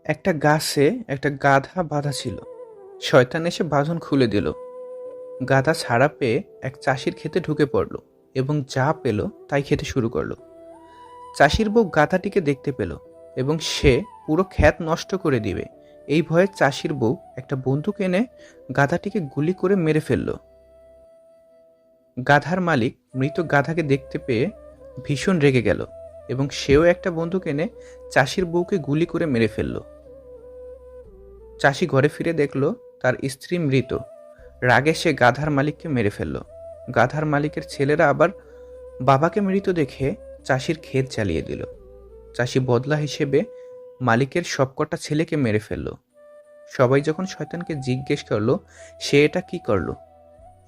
একটা গাছে একটা গাধা বাঁধা ছিল। শয়তান এসে বাঁধন খুলে দিল। গাধা ছাড়া পেয়ে এক চাষির ক্ষেতে ঢুকে পড়ল এবং যা পেল তাই খেতে শুরু করলো। চাষির বউ গাধাটিকে দেখতে পেল এবং সে পুরো ক্ষেত নষ্ট করে দিবে এই ভয়ে চাষির বউ একটা বন্দুক এনে গাধাটিকে গুলি করে মেরে ফেলল। গাধার মালিক মৃত গাধাকে দেখতে পেয়ে ভীষণ রেগে গেল এবং সেও একটা বন্দুক এনে চাষির বউকে গুলি করে মেরে ফেলল। চাষি ঘরে ফিরে দেখল তার স্ত্রী মৃত। রাগে সে গাধার মালিককে মেরে ফেলল। গাধার মালিকের ছেলেরা আবার বাবাকে মৃত দেখে চাষির ক্ষেত জ্বালিয়ে দিল। চাষি বদলা হিসেবে মালিকের সবকটা ছেলেকে মেরে ফেলল। সবাই যখন শয়তানকে জিজ্ঞেস করলো সে এটা কি করলো,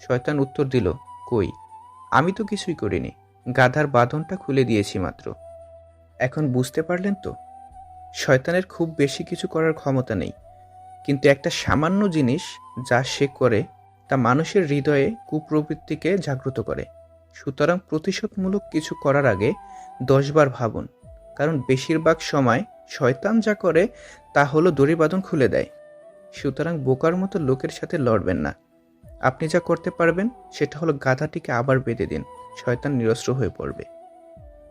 শয়তান উত্তর দিল, কই, আমি তো কিছুই করিনি, গাধার বাঁধনটা খুলে দিয়েছি মাত্র। এখন বুঝতে পারলেন তো, শয়তানের খুব বেশি কিছু করার ক্ষমতা নেই, কিন্তু একটা সামান্য জিনিস যা সে করে তা মানুষের হৃদয়ে কুপ্রবৃত্তিকে জাগ্রত করে। সুতরাং প্রতিশোধমূলক কিছু করার আগে 10 বার ভাবুন, কারণ বেশিরভাগ সময় শয়তান যা করে তা হলো দড়ি বাঁধন খুলে দেয়। সুতরাং বোকার মতো লোকের সাথে লড়বেন না। আপনি যা করতে পারবেন সেটা হলো গাধাটিকে আবার বেঁধে দিন, শয়তান নিরস্ত্র হয়ে পড়বে।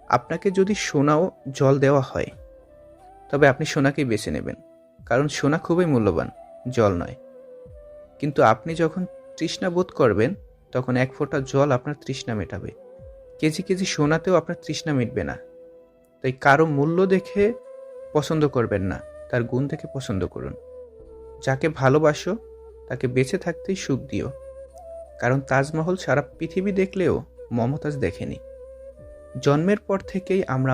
আপনাকে যদি সোনা ও জল দেওয়া হয় তবে আপনি সোনাকেই বেছে নেবেন, কারণ সোনা খুবই মূল্যবান, জল নয়। কিন্তু আপনি যখন তৃষ্ণা বোধ করবেন তখন এক ফোঁটা জল আপনার তৃষ্ণা মেটাবে, কেজি কেজি সোনাতেও আপনার তৃষ্ণা মিটবে না। তাই কারো মূল্য দেখে পছন্দ করবেন না, তার গুণ দেখে পছন্দ করুন। যাকে ভালোবাসো তাকে বেঁচে থাকতেই সুখ দিও, কারণ তাজমহল সারা পৃথিবী দেখলেও মমতাজ দেখেনি। জন্মের পর থেকেই আমরা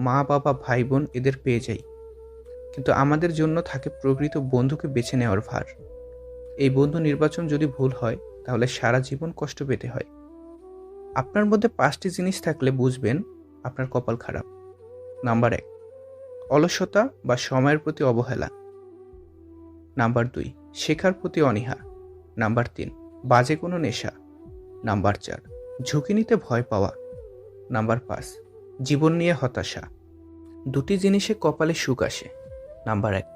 মা বাবা ভাই বোন এদের পেয়ে যাই, কিন্তু আমাদের জন্য থাকে প্রকৃত বন্ধুকে বেছে নেওয়ার ভার। এই বন্ধু নির্বাচন যদি ভুল হয় তাহলে সারা জীবন কষ্ট পেতে হয়। আপনার মধ্যে 5টি জিনিস থাকলে বুঝবেন আপনার কপাল খারাপ। নাম্বার 1, অলসতা বা সময়ের প্রতি অবহেলা। নাম্বার 2, শেখার প্রতি অনীহা। নাম্বার 3, বাজে কোনো নেশা। নাম্বার 4, ঝুঁকি নিতে ভয় পাওয়া। নাম্বার 5, জীবন নিয়ে হতাশা। 2টি জিনিসে কপালে সুখ আসে। নাম্বার 1,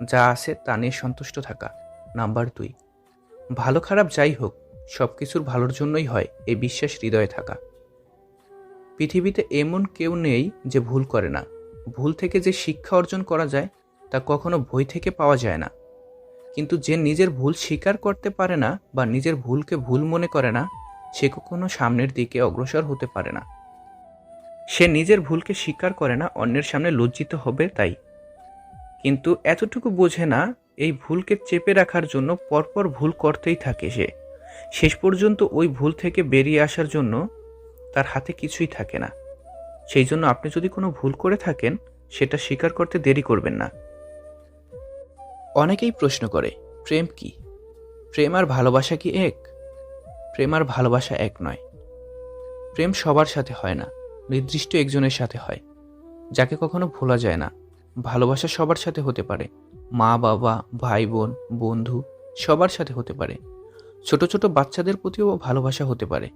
যা আছে তা নিয়ে সন্তুষ্ট থাকা। নাম্বার 2, ভালো খারাপ যাই হোক সবকিছুর ভালোর জন্যই হয় এই বিশ্বাস হৃদয়ে থাকা। পৃথিবীতে এমন কেউ নেই যে ভুল করে না। ভুল থেকে যে শিক্ষা অর্জন করা যায় তা কখনো বই থেকে পাওয়া যায় না। কিন্তু যে নিজের ভুল স্বীকার করতে পারে না বা নিজের ভুলকে ভুল মনে করে না, সে কখনো সামনের দিকে অগ্রসর হতে পারে না। সে নিজের ভুলকে স্বীকার করে না, অন্যের সামনে লজ্জিত হবে তাই। কিন্তু এতটুকু বোঝে না এই ভুলকে চেপে রাখার জন্য পরপর ভুল করতেই থাকে সে। শেষ পর্যন্ত ওই ভুল থেকে বেরিয়ে আসার জন্য তার হাতে কিছুই থাকে না। সেই জন্য আপনি যদি কোনো ভুল করে থাকেন সেটা স্বীকার করতে দেরি করবেন না। অনেকেই প্রশ্ন করে, প্রেম কি? প্রেম আর ভালোবাসা কি এক? প্রেম আর ভালোবাসা এক নয়। প্রেম সবার সাথে হয় না, নির্দিষ্ট একজনের সাথে হয়, যাকে কখনো ভোলা যায় না। ভালোবাসা সবার সাথে হতে পারে, মা বাবা ভাই বোন বন্ধু সবার সাথে হতে পারে। ছোট ছোট বাচ্চাদের প্রতিও ভালোবাসা হতে পারে।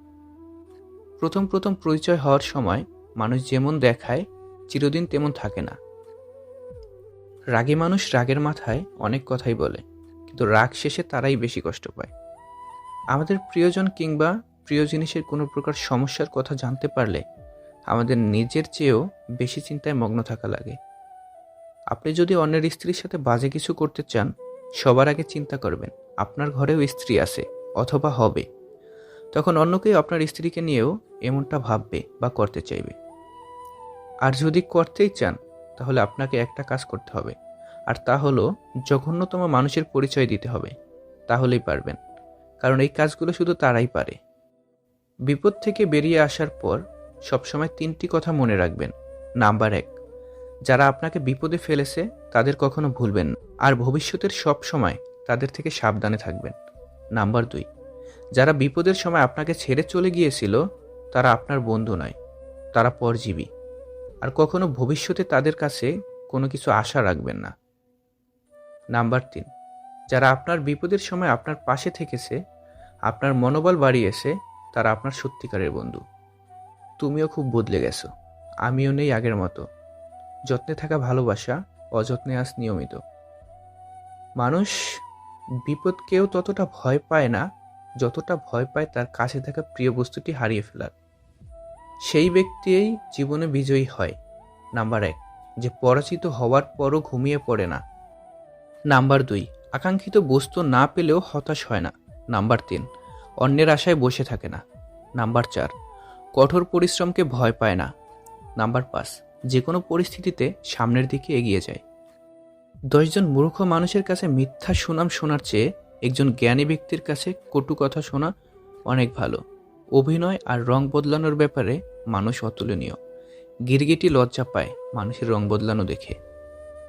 প্রথম প্রথম পরিচয় হওয়ার সময় মানুষ যেমন দেখায় চিরদিন তেমন থাকে না। রাগী মানুষ রাগের মাথায় অনেক কথাই বলে, কিন্তু রাগ শেষে তারাই বেশি কষ্ট পায়। আমাদের প্রিয়জন কিংবা প্রিয় জিনিসের কোনো প্রকার সমস্যার কথা জানতে পারলে আমাদের নিজের চেয়েও বেশি চিন্তায় মগ্ন থাকা লাগে। আপনি যদি অন্যের স্ত্রীর সাথে বাজে কিছু করতে চান, সবার আগে চিন্তা করবেন আপনার ঘরেও স্ত্রী আছে অথবা হবে। তখন অন্য কেউ আপনার স্ত্রীকে নিয়েও এমনটা ভাববে বা করতে চাইবে। আর যদি করতেই চান তাহলে আপনাকে একটা কাজ করতে হবে, আর তা হলো জঘন্যতম মানুষের পরিচয় দিতে হবে। তাহলেই পারবেন, কারণ এই কাজগুলো শুধু তারাই পারে। বিপদ থেকে বেরিয়ে আসার পর সবসময় 3টি কথা মনে রাখবেন। নাম্বার 1, যারা আপনাকে বিপদে ফেলেছে তাদের কখনো ভুলবেন না, আর ভবিষ্যতের সব সময় তাদের থেকে সাবধানে থাকবেন। নাম্বার 2, যারা বিপদের সময় আপনাকে ছেড়ে চলে গিয়েছিল তারা আপনার বন্ধু নয়, তারা পরজীবী, আর কখনো ভবিষ্যতে তাদের কাছে কোনো কিছু আশা রাখবেন না। নাম্বার 3, যারা আপনার বিপদের সময় আপনার পাশে থেকেছে, আপনার মনোবল বাড়িয়েছে, তারা আপনার সত্যিকারের বন্ধু। তুমিও খুব বদলে গেছো, আমিও নেই আগের মতো। যত্নে থাকা ভালোবাসা অযত্নে আজ নিয়মিত। মানুষ বিপদকেও ততটা ভয় পায় না যতটা ভয় পায় তার কাছে থাকা প্রিয় বস্তুটি হারিয়ে ফেলার। সেই ব্যক্তিই জীবনে বিজয়ী হয়। নাম্বার 1, যে পরাজিত হওয়ার পরও ঘুমিয়ে পড়ে না। নাম্বার 2, আকাঙ্ক্ষিত বস্তু না পেলেও হতাশ হয় না। নাম্বার 3, অন্যের আশায় বসে থাকে না। নাম্বার 4, কঠোর পরিশ্রমকে ভয় পায় না। নাম্বার 5, যে কোনো পরিস্থিতিতে সামনের দিকে এগিয়ে যায়। 10 জন মূর্খ মানুষের কাছে মিথ্যা সুনাম শোনার চেয়ে একজন জ্ঞানী ব্যক্তির কাছে কটু কথা শোনা অনেক ভালো। অভিনয় আর রং বদলানোর ব্যাপারে মানুষ অতুলনীয়। গিরগিটি লজ্জা পায় মানুষের রং বদলানো দেখে।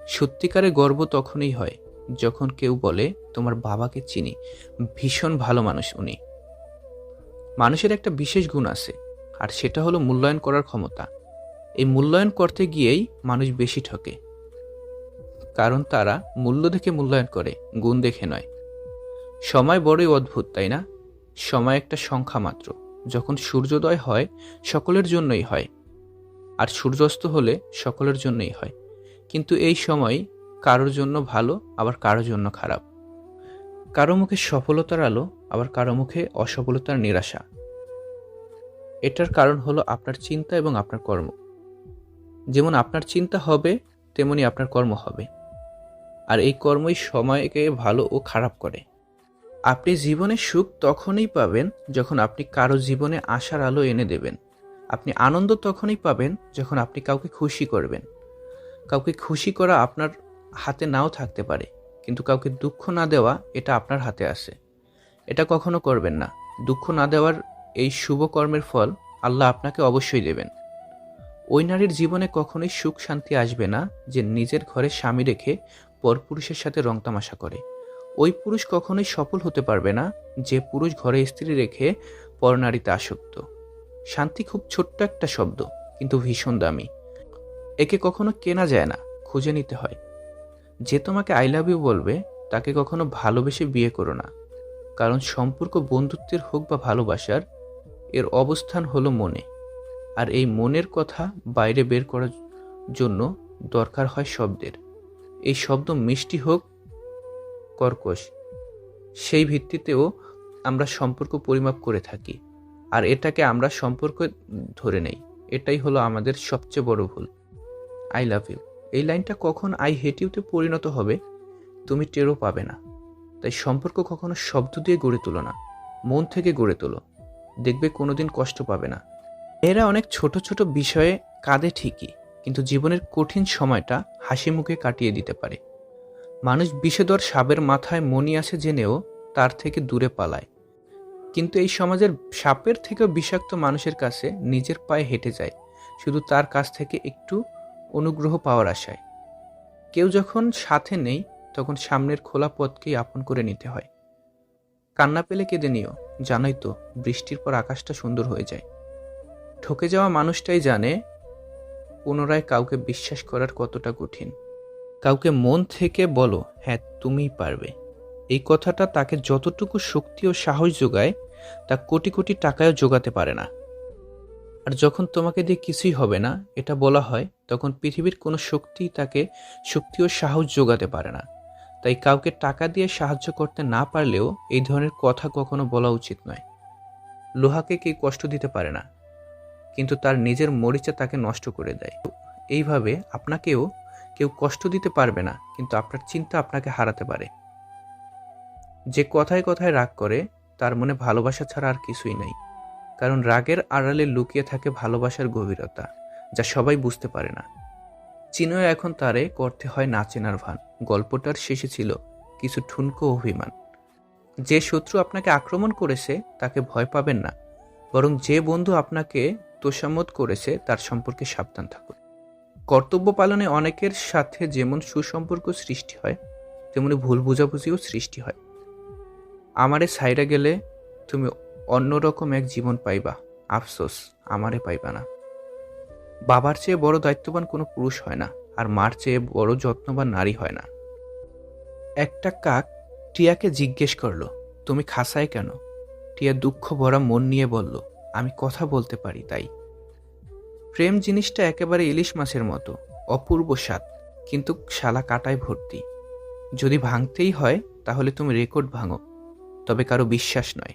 সত্যিকারের গর্ব তখনই হয় যখন কেউ বলে, তোমার বাবাকে চিনি, ভীষণ ভালো মানুষ উনি। মানুষের একটা বিশেষ গুণ আছে, আর সেটা হলো মূল্যায়ন করার ক্ষমতা। এই মূল্যায়ন করতে গিয়েই মানুষ বেশি ঠকে, কারণ তারা মূল্য দেখে মূল্যায়ন করে, গুণ দেখে নয়। সময় বড়ই অদ্ভুত, তাই না? সময় একটা সংখ্যা মাত্র। যখন সূর্যোদয় হয় সকলের জন্যই হয়, আর সূর্যাস্ত হলে সকলের জন্যই হয়। কিন্তু এই সময় কারোর জন্য ভালো, আবার কারোর জন্য খারাপ। কারো মুখে সফলতার আলো, আবার কারো মুখে অসফলতার নিরাশা। এটার কারণ হলো আপনার চিন্তা এবং আপনার কর্ম। যেমন আপনার চিন্তা হবে তেমনি আপনার কর্ম হবে, আর এই কর্মই সময়কে ভালো ও খারাপ করে। আপনি জীবনে সুখ তখনই পাবেন যখন আপনি কারো জীবনে আশার আলো এনে দেবেন। আপনি আনন্দ তখনই পাবেন যখন আপনি কাউকে খুশি করবেন। কাউকে খুশি করা আপনার হাতে নাও থাকতে পারে, কিন্তু কাউকে দুঃখ না দেওয়া এটা আপনার হাতে আছে। এটা কখনো করবেন না। দুঃখ না দেওয়ার এই শুভ কর্মের ফল আল্লাহ আপনাকে অবশ্যই দেবেন। ওই নারীর জীবনে কখনোই সুখ শান্তি আসবে না যে নিজের ঘরে স্বামী রেখে পরপুরুষের সাথে রং তামাশা করে। ওই পুরুষ কখনোই সফল হতে পারবে না যে পুরুষ ঘরে স্ত্রী রেখে পরনারীতে আসক্ত। শান্তি খুব ছোট্ট একটা শব্দ, কিন্তু ভীষণ দামি। একে কখনো কেনা যায় না, খুঁজে নিতে হয়। যে তোমাকে আই লাভ ইউ বলবে তাকে কখনো ভালোবেসে বিয়ে করো না, কারণ সম্পর্ক বন্ধুত্বের হোক বা ভালোবাসার, এর অবস্থান হলো মনে। আর এই মনের কথা বাইরে বের করার জন্য দরকার হয় শব্দের। এই শব্দ মিষ্টি হোক কর্কশ, সেই ভিত্তিতেও আমরা সম্পর্ক পরিমাপ করে থাকি, আর এটাকে আমরা সম্পর্ক ধরে নেই। এটাই হলো আমাদের সবচেয়ে বড় ভুল। আই লাভ ইউ, এই লাইনটা কখন আই হেট ইউতে পরিণত হবে তুমি টেরও পাবে না। তাই সম্পর্ক কখনো শব্দ দিয়ে গড়ে তোলো না, মন থেকে গড়ে তোলো। দেখবে কোনোদিন কষ্ট পাবে না। এরা অনেক ছোট ছোট বিষয়ে কাঁদে ঠিকই, কিন্তু জীবনের কঠিন সময়টা হাসি মুখে কাটিয়ে দিতে পারে। মানুষ বিষধর সাপের মাথায় মণি আছে জেনেও তার থেকে দূরে পালায়, কিন্তু এই সমাজের সাপের থেকেও বিষাক্ত মানুষের কাছে নিজের পায়ে হেঁটে যায়, শুধু তার কাছ থেকে একটু অনুগ্রহ পাওয়ার আশায়। কেউ যখন সাথে নেই তখন সামনের খোলা পথকেই আপন করে নিতে হয়। কান্না পেলে কেঁদে নিও, জানোই তো বৃষ্টির পর আকাশটা সুন্দর হয়ে যায়। ঠকে যাওয়া মানুষটাই জানে পুনরায় কাউকে বিশ্বাস করার কতটা কঠিন। কাউকে মন থেকে বলো, হ্যাঁ তুমিই পারবে। এই কথাটা তাকে যতটুকু শক্তি ও সাহস যোগায় তা কোটি কোটি টাকায়ও যোগাতে পারে না। আর যখন তোমাকে দিয়ে কিছুই হবে না এটা বলা হয়, তখন পৃথিবীর কোনো শক্তিই তাকে শক্তি ও সাহস যোগাতে পারে না। তাই কাউকে টাকা দিয়ে সাহায্য করতে না পারলেও এই ধরনের কথা কখনো বলা উচিত নয়। লোহাকে কেউ কষ্ট দিতে পারে না, কিন্তু তার নিজের মরিচা তাকে নষ্ট করে দেয়। এইভাবে আপনাকেও কেউ কষ্ট দিতে পারবে না, কিন্তু আপনার চিন্তা আপনাকে হারাতে পারে। যে কথায় কথায় রাগ করে তার মনে ভালোবাসা ছাড়া আর কিছুই নেই, কারণ রাগের আড়ালে লুকিয়ে থাকে ভালোবাসার গভীরতা, যা সবাই বুঝতে পারে না। চিনও এখন তারে করতে হয় না চেনার ভান। গল্পটার শেষে ছিল কিছু ঠুনকো অভিমান। যে শত্রু আপনাকে আক্রমণ করেছে তাকে ভয় পাবেন না, বরং যে বন্ধু আপনাকে তোষামত করেছে তার সম্পর্কে সাবধান থাকুন। কর্তব্য পালনে অনেকের সাথে যেমন সুসম্পর্ক সৃষ্টি হয়, তেমনি ভুল বোঝাবুঝিও সৃষ্টি হয়। আমারে ছাইরা গেলে তুমি অন্যরকম এক জীবন পাইবা, আফসোস আমারে পাইবা না। বাবার চেয়ে বড় দায়িত্ববান কোনো পুরুষ হয় না, আর মার চেয়ে বড় যত্নবান নারী হয় না। একটা কাক টিয়াকে জিজ্ঞেস করলো, তুমি খাসায় কেন? টিয়া দুঃখ ভরা মন নিয়ে বলল, আমি কথা বলতে পারি তাই। প্রেম জিনিসটা একেবারে ইলিশ মাছের মতো, অপূর্ব স্বাদ। কিন্তু শালা কাটায় ভর্তি। যদি ভাঙতেই হয় তাহলে তুমি রেকর্ড ভাঙো, তবে কারো বিশ্বাস নয়।